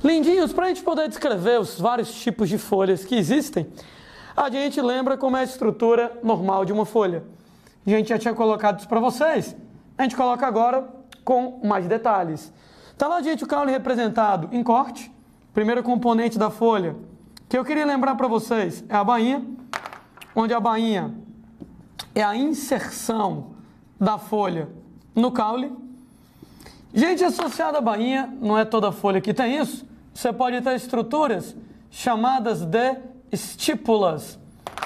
Lindinhos, para a gente poder descrever os vários tipos de folhas que existem, a gente lembra como é a estrutura normal de uma folha. A gente já tinha colocado isso para vocês, a gente coloca agora com mais detalhes. Está lá, gente, o caule representado em corte, primeiro componente da folha, que eu queria lembrar para vocês, é a bainha, onde a bainha é a inserção da folha no caule. Gente, associada à bainha, não é toda folha que tem isso, você pode ter estruturas chamadas de estípulas,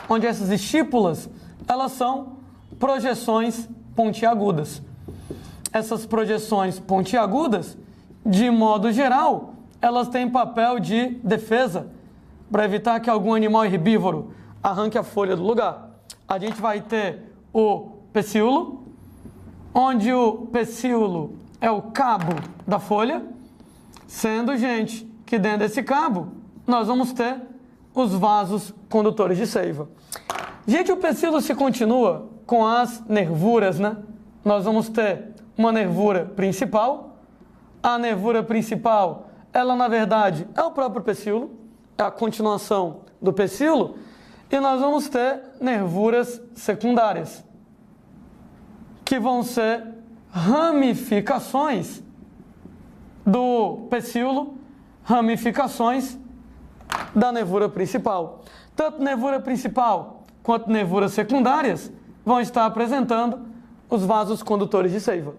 onde essas estípulas, elas são projeções pontiagudas. Essas projeções pontiagudas, de modo geral, elas têm papel de defesa, para evitar que algum animal herbívoro arranque a folha do lugar. A gente vai ter o pecíolo, onde o pecíolo é o cabo da folha, sendo, gente, que dentro desse cabo nós vamos ter os vasos condutores de seiva. Gente, o pecíolo se continua com as nervuras, né? Nós vamos ter uma nervura principal. A nervura principal, ela na verdade é o próprio pecíolo, é a continuação do pecíolo, e nós vamos ter nervuras secundárias, que vão ser ramificações do pecíolo, ramificações da nervura principal. Tanto nervura principal quanto nervuras secundárias vão estar apresentando os vasos condutores de seiva.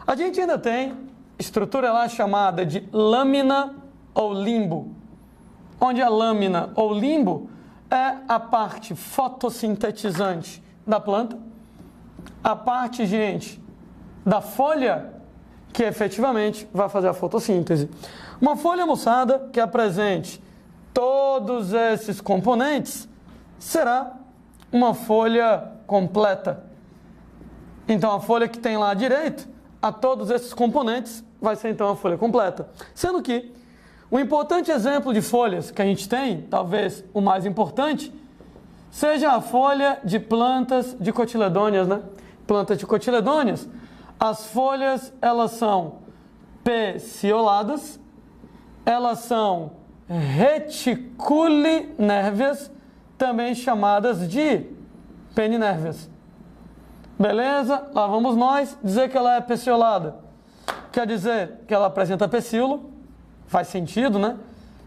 A gente ainda tem estrutura lá chamada de lâmina ou limbo, onde a lâmina ou limbo é a parte fotossintetizante da planta, a parte, gente, da folha que efetivamente vai fazer a fotossíntese. Uma folha, moçada, que apresente todos esses componentes será uma folha completa. Então, a folha que tem lá direito a todos esses componentes vai ser então a folha completa. Sendo que um importante exemplo de folhas que a gente tem, talvez o mais importante, seja a folha de plantas de cotiledôneas, né? Plantas de cotiledôneas, as folhas, elas são pecioladas, elas são reticulinérveas, também chamadas de peninérveas. Beleza? Lá vamos nós dizer que ela é peciolada. Quer dizer que ela apresenta pecíolo, faz sentido, né?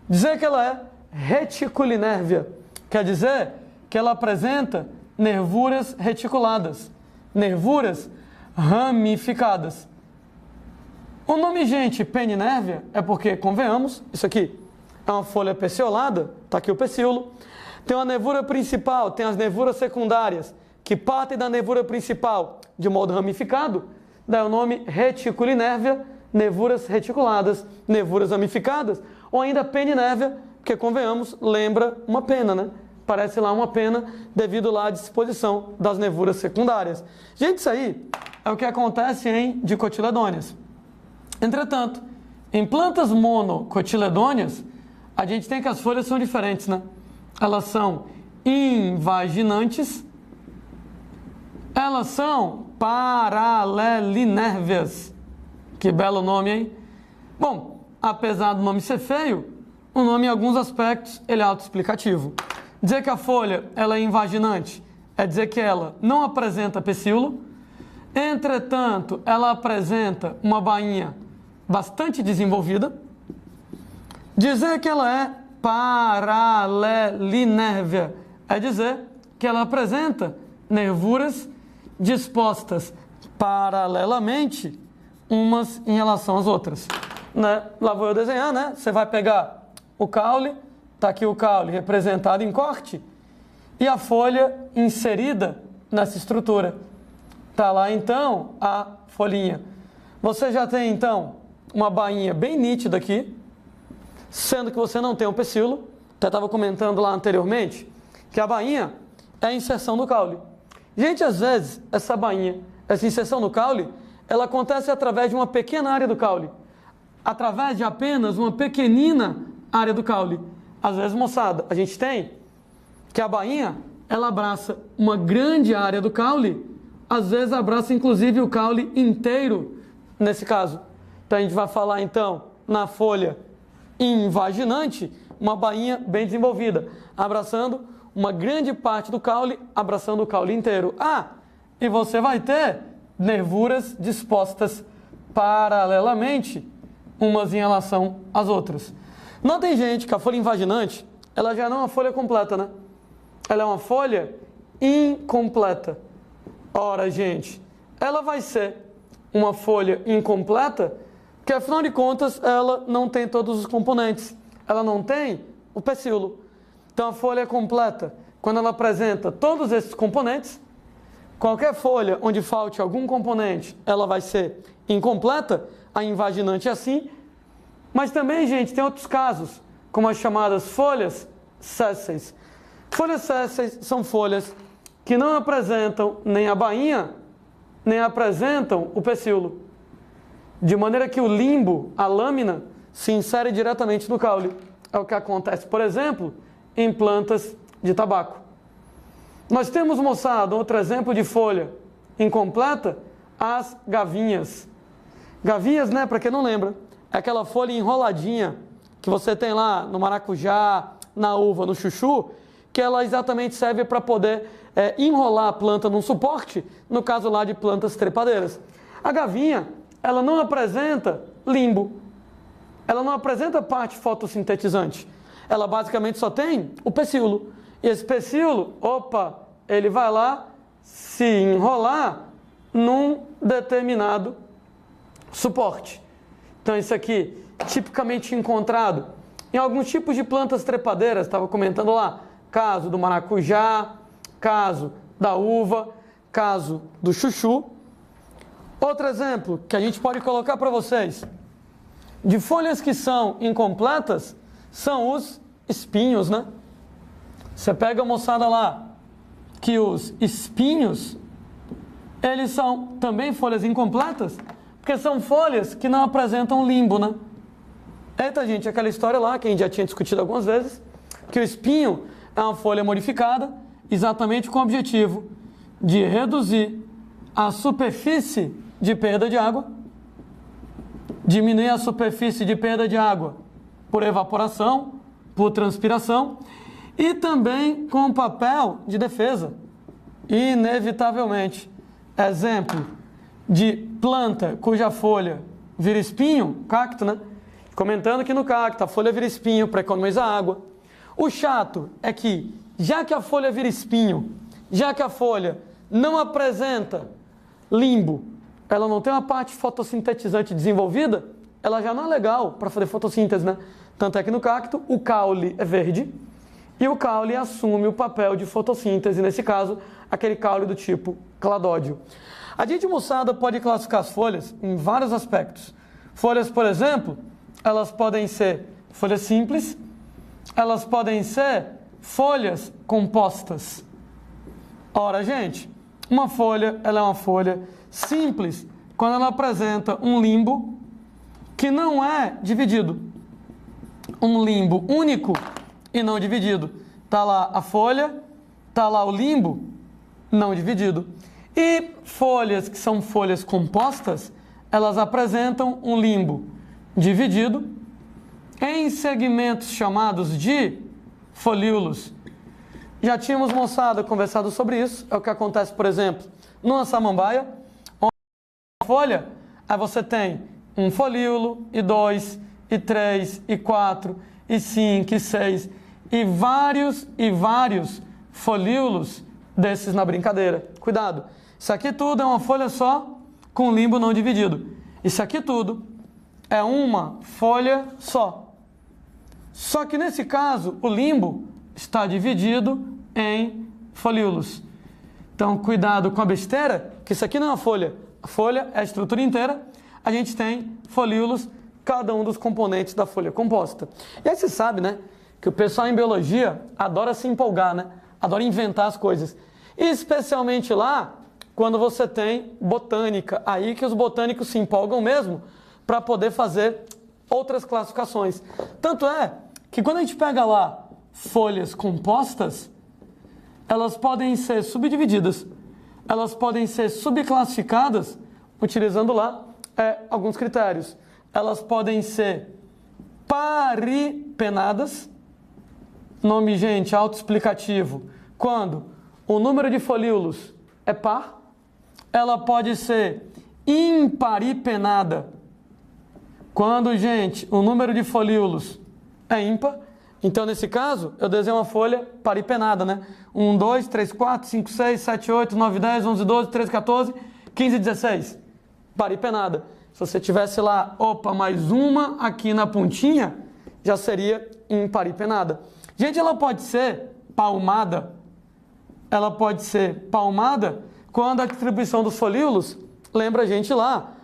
Dizer que ela é reticulinérvea, quer dizer que ela apresenta nervuras reticuladas, nervuras ramificadas. O nome, gente, peninérvea é porque, convenhamos, isso aqui é uma folha peciolada, está aqui o pecíolo, tem uma nervura principal, tem as nervuras secundárias, que partem da nervura principal de modo ramificado, daí o nome reticulinérvea, nervuras reticuladas, nervuras ramificadas, ou ainda peninérvea, porque, convenhamos, lembra uma pena, né? Parece lá uma pena devido lá à disposição das nervuras secundárias. Gente, isso aí é o que acontece em dicotiledôneas. Entretanto, em plantas monocotiledôneas, a gente tem que as folhas são diferentes, né? Elas são invaginantes, elas são paralelinérveas. Que belo nome, hein? Bom, apesar do nome ser feio, o nome em alguns aspectos ele é autoexplicativo. Dizer que a folha ela é invaginante é dizer que ela não apresenta pecíolo, entretanto, ela apresenta uma bainha bastante desenvolvida. Dizer que ela é paralelinérvea é dizer que ela apresenta nervuras dispostas paralelamente umas em relação às outras, né? Lá vou eu desenhar, né? Você vai pegar o caule, tá aqui o caule representado em corte e a folha inserida nessa estrutura. Tá lá então a folhinha. Você já tem então uma bainha bem nítida aqui, sendo que você não tem um pecíolo. Até estava comentando lá anteriormente que a bainha é a inserção do caule. Gente, às vezes essa bainha, essa inserção no caule, ela acontece através de uma pequena área do caule, através de apenas uma pequenina área do caule. Às vezes, moçada, a gente tem que a bainha, ela abraça uma grande área do caule, às vezes abraça inclusive o caule inteiro, nesse caso. Então, a gente vai falar, então, na folha invaginante, uma bainha bem desenvolvida, abraçando uma grande parte do caule, abraçando o caule inteiro. E você vai ter nervuras dispostas paralelamente, umas em relação às outras. Notem, gente, que a folha invaginante, ela já não é uma folha completa, né? Ela é uma folha incompleta. Ora, gente, ela vai ser uma folha incompleta, porque afinal de contas ela não tem todos os componentes. Ela não tem o pecíolo. Então a folha é completa quando ela apresenta todos esses componentes. Qualquer folha onde falte algum componente, ela vai ser incompleta. A invaginante é assim. Mas também, gente, tem outros casos, como as chamadas folhas sésseis. Folhas sésseis são folhas que não apresentam nem a bainha, nem apresentam o pecíolo. De maneira que o limbo, a lâmina, se insere diretamente no caule. É o que acontece, por exemplo, em plantas de tabaco. Nós temos, moçada, outro exemplo de folha incompleta, as gavinhas. Gavinhas, né, para quem não lembra, é aquela folha enroladinha que você tem lá no maracujá, na uva, no chuchu, que ela exatamente serve para poder enrolar a planta num suporte, no caso lá de plantas trepadeiras. A gavinha, ela não apresenta limbo, ela não apresenta parte fotossintetizante, ela basicamente só tem o pecíolo. E esse pecíolo, ele vai lá se enrolar num determinado suporte. Então isso aqui, tipicamente encontrado em alguns tipos de plantas trepadeiras, estava comentando lá, caso do maracujá, caso da uva, caso do chuchu. Outro exemplo que a gente pode colocar para vocês, de folhas que são incompletas, são os espinhos, né? Você pega a moçada lá, que os espinhos, eles são também folhas incompletas, porque são folhas que não apresentam limbo, né? Eita, gente, aquela história lá, que a gente já tinha discutido algumas vezes, que o espinho é uma folha modificada, exatamente com o objetivo de reduzir a superfície de perda de água, diminuir a superfície de perda de água por evaporação, por transpiração, e também com o papel de defesa. Inevitavelmente, exemplo de planta cuja folha vira espinho, cacto, né? Comentando que no cacto a folha vira espinho para economizar água. O chato é que, já que a folha vira espinho, já que a folha não apresenta limbo, ela não tem uma parte fotossintetizante desenvolvida, ela já não é legal para fazer fotossíntese, né? Tanto é que no cacto o caule é verde e o caule assume o papel de fotossíntese, nesse caso, aquele caule do tipo cladódio. A gente, moçada, pode classificar as folhas em vários aspectos. Folhas, por exemplo, elas podem ser folhas simples, elas podem ser folhas compostas. Ora, gente, uma folha, ela é uma folha simples quando ela apresenta um limbo que não é dividido. Um limbo único e não dividido. Está lá a folha, está lá o limbo não dividido. E folhas que são folhas compostas, elas apresentam um limbo dividido em segmentos chamados de folíolos. Já tínhamos, moçada, conversado sobre isso. É o que acontece, por exemplo, numa samambaia, onde a folha, aí você tem um folíolo, e 2, e 3, e 4, e 5, e 6, e vários folíolos desses na brincadeira. Cuidado, isso aqui tudo é uma folha só com limbo não dividido. Isso aqui tudo é uma folha só. Só que nesse caso, o limbo está dividido em folíolos. Então, cuidado com a besteira, que isso aqui não é uma folha. A folha é a estrutura inteira. A gente tem folíolos, cada um dos componentes da folha composta. E aí você sabe, né, que o pessoal em biologia adora se empolgar, né? Adora inventar as coisas. E especialmente lá, quando você tem botânica. Aí que os botânicos se empolgam mesmo para poder fazer outras classificações. Tanto é que quando a gente pega lá folhas compostas, elas podem ser subdivididas, elas podem ser subclassificadas, utilizando lá alguns critérios. Elas podem ser paripenadas. Nome, gente, autoexplicativo. Quando o número de folíolos é par. Ela pode ser imparipenada. Quando, gente, o número de folíolos é ímpar. Então, nesse caso, eu desenho uma folha paripenada, né? 1, 2, 3, 4, 5, 6, 7, 8, 9, 10, 11, 12, 13, 14, 15, 16. Paripenada. Se você tivesse lá, mais uma aqui na pontinha, já seria imparipenada. Gente, ela pode ser palmada. Ela pode ser palmada quando a distribuição dos folíolos lembra a gente lá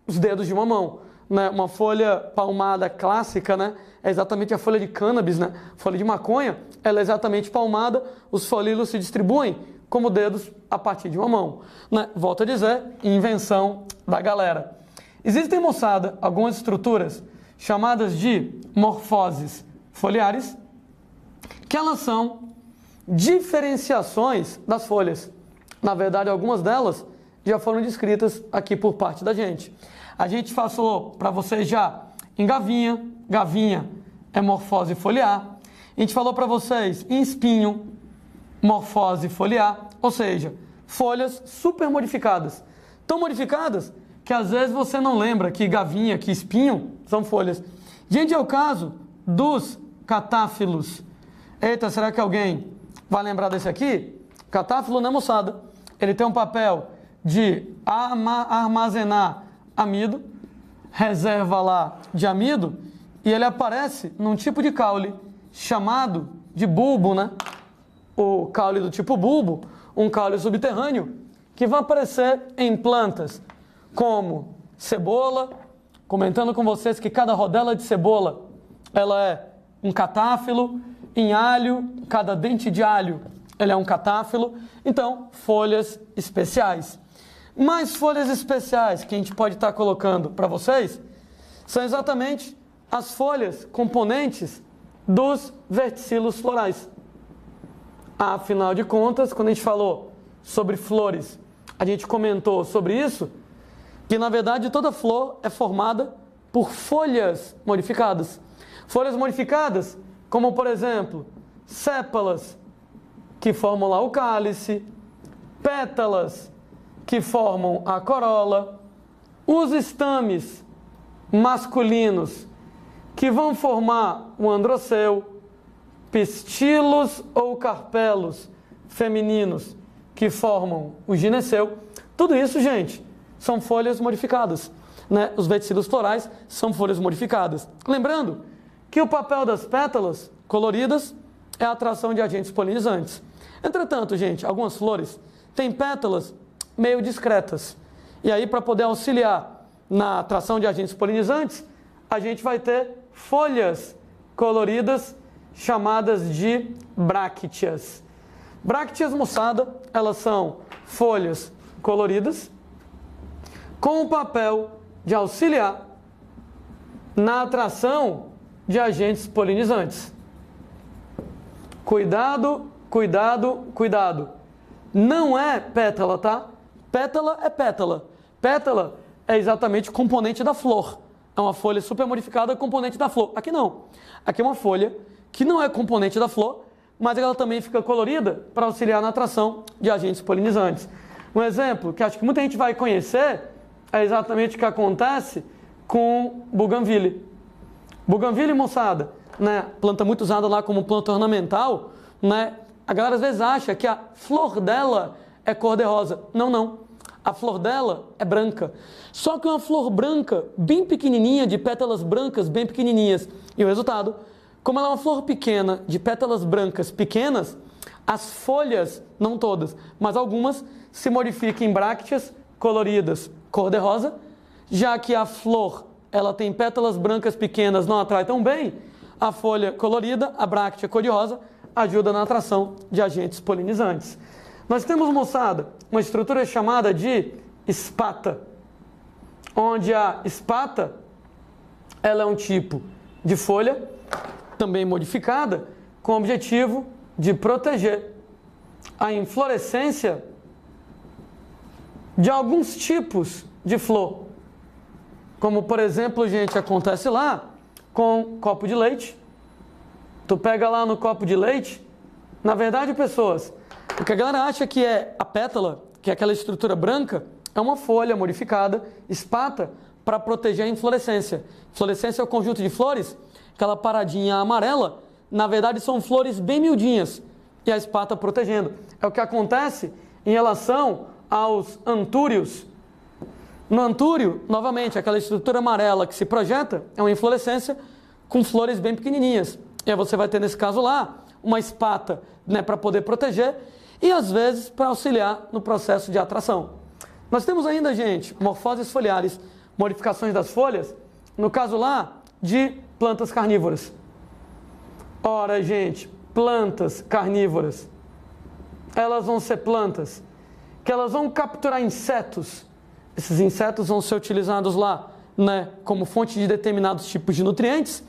os dedos de uma mão. Né? Uma folha palmada clássica, né? É exatamente a folha de cannabis, né? Folha de maconha, ela é exatamente palmada, os folíolos se distribuem como dedos a partir de uma mão. Né? Volto a dizer, invenção da galera. Existem, moçada, algumas estruturas chamadas de morfoses foliares, que elas são diferenciações das folhas. Na verdade, algumas delas já foram descritas aqui por parte da gente. A gente falou para vocês já em gavinha. Gavinha é morfose foliar. A gente falou para vocês em espinho, morfose foliar. Ou seja, folhas super modificadas. Tão modificadas que às vezes você não lembra que gavinha, que espinho são folhas. Gente, é o caso dos catáfilos. Eita, será que alguém vai lembrar desse aqui? Catáfilo, né, moçada? Ele tem um papel de armazenar amido, reserva lá de amido, e ele aparece num tipo de caule chamado de bulbo, né? O caule do tipo bulbo, um caule subterrâneo, que vai aparecer em plantas como cebola, comentando com vocês que cada rodela de cebola, ela é um catáfilo. Em alho, cada dente de alho, ele é um catáfilo. Então, folhas especiais. Mais folhas especiais que a gente pode estar colocando para vocês são exatamente as folhas componentes dos verticilos florais. Afinal de contas, quando a gente falou sobre flores, a gente comentou sobre isso, que na verdade toda flor é formada por folhas modificadas. Folhas modificadas, como por exemplo, sépalas, que formam lá o cálice, pétalas, que formam a corola, os estames masculinos, que vão formar o androceu, pistilos ou carpelos femininos, que formam o gineceu. Tudo isso, gente, são folhas modificadas. Né? Os verticilos florais são folhas modificadas. Lembrando que o papel das pétalas coloridas é a atração de agentes polinizantes. Entretanto, gente, algumas flores têm pétalas meio discretas. E aí, para poder auxiliar na atração de agentes polinizantes, a gente vai ter folhas coloridas chamadas de brácteas. Brácteas, moçada, elas são folhas coloridas com o papel de auxiliar na atração de agentes polinizantes. Cuidado, cuidado, cuidado. Não é pétala, tá? Pétala é pétala. Pétala é exatamente o componente da flor. É uma folha super modificada, componente da flor. Aqui não. Aqui é uma folha que não é componente da flor, mas ela também fica colorida para auxiliar na atração de agentes polinizantes. Um exemplo que acho que muita gente vai conhecer é exatamente o que acontece com buganvília. Buganvília, moçada, né, planta muito usada lá como planta ornamental, né? A galera às vezes acha que a flor dela é cor-de-rosa. Não, não. A flor dela é branca. Só que uma flor branca, bem pequenininha, de pétalas brancas bem pequenininhas. E o resultado, como ela é uma flor pequena, de pétalas brancas pequenas, as folhas, não todas, mas algumas, se modificam em brácteas coloridas cor-de-rosa, já que a flor ela tem pétalas brancas pequenas, não atrai tão bem, a folha colorida, a bráctea cor-de-rosa, ajuda na atração de agentes polinizantes. Nós temos, moçada, uma estrutura chamada de espata, onde a espata ela é um tipo de folha, também modificada, com o objetivo de proteger a inflorescência de alguns tipos de flor. Como, por exemplo, gente, acontece lá com um copo de leite. Tu pega lá no copo de leite, na verdade, pessoas, o que a galera acha que é a pétala, que é aquela estrutura branca, é uma folha modificada, espata, para proteger a inflorescência. Inflorescência é o conjunto de flores, aquela paradinha amarela, na verdade são flores bem miudinhas, e a espata protegendo. É o que acontece em relação aos antúrios. No antúrio, novamente, aquela estrutura amarela que se projeta é uma inflorescência com flores bem pequenininhas. E aí você vai ter, nesse caso lá, uma espata, né, para poder proteger e, às vezes, para auxiliar no processo de atração. Nós temos ainda, gente, morfoses foliares, modificações das folhas, no caso lá, de plantas carnívoras. Ora, gente, plantas carnívoras, elas vão ser plantas que elas vão capturar insetos. Esses insetos vão ser utilizados lá, né, como fonte de determinados tipos de nutrientes,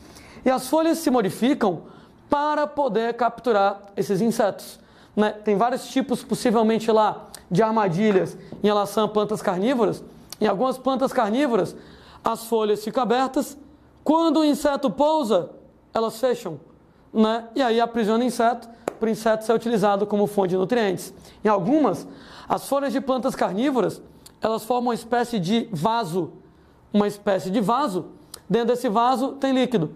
e as folhas se modificam para poder capturar esses insetos, né? Tem vários tipos, possivelmente lá, de armadilhas em relação a plantas carnívoras. Em algumas plantas carnívoras, as folhas ficam abertas, quando o inseto pousa, elas fecham, né? E aí aprisiona o inseto, para o inseto ser utilizado como fonte de nutrientes. Em algumas, as folhas de plantas carnívoras, elas formam uma espécie de vaso. Uma espécie de vaso. Dentro desse vaso tem líquido,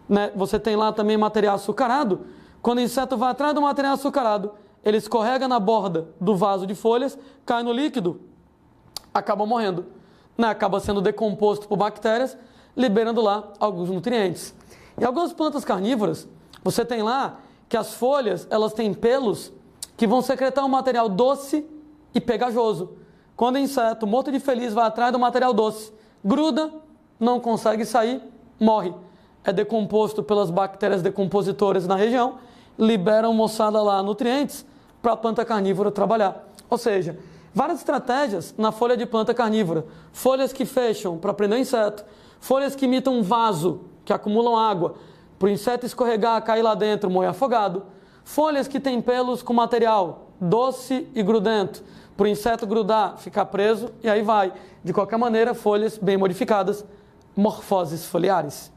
né? Você tem lá também material açucarado. Quando o inseto vai atrás do material açucarado, ele escorrega na borda do vaso de folhas, cai no líquido, acaba morrendo, né? Acaba sendo decomposto por bactérias, liberando lá alguns nutrientes. Em algumas plantas carnívoras, você tem lá que as folhas, elas têm pelos que vão secretar um material doce e pegajoso. Quando o inseto, morto de feliz, vai atrás do material doce, gruda, não consegue sair, morre. É decomposto pelas bactérias decompositoras na região, liberam, moçada lá, nutrientes para a planta carnívora trabalhar. Ou seja, várias estratégias na folha de planta carnívora. Folhas que fecham para prender o inseto, folhas que imitam um vaso, que acumulam água, para o inseto escorregar, cair lá dentro, morrer afogado. Folhas que têm pelos com material doce e grudento, para o inseto grudar, ficar preso, e aí vai. De qualquer maneira, folhas bem modificadas, morfoses foliares.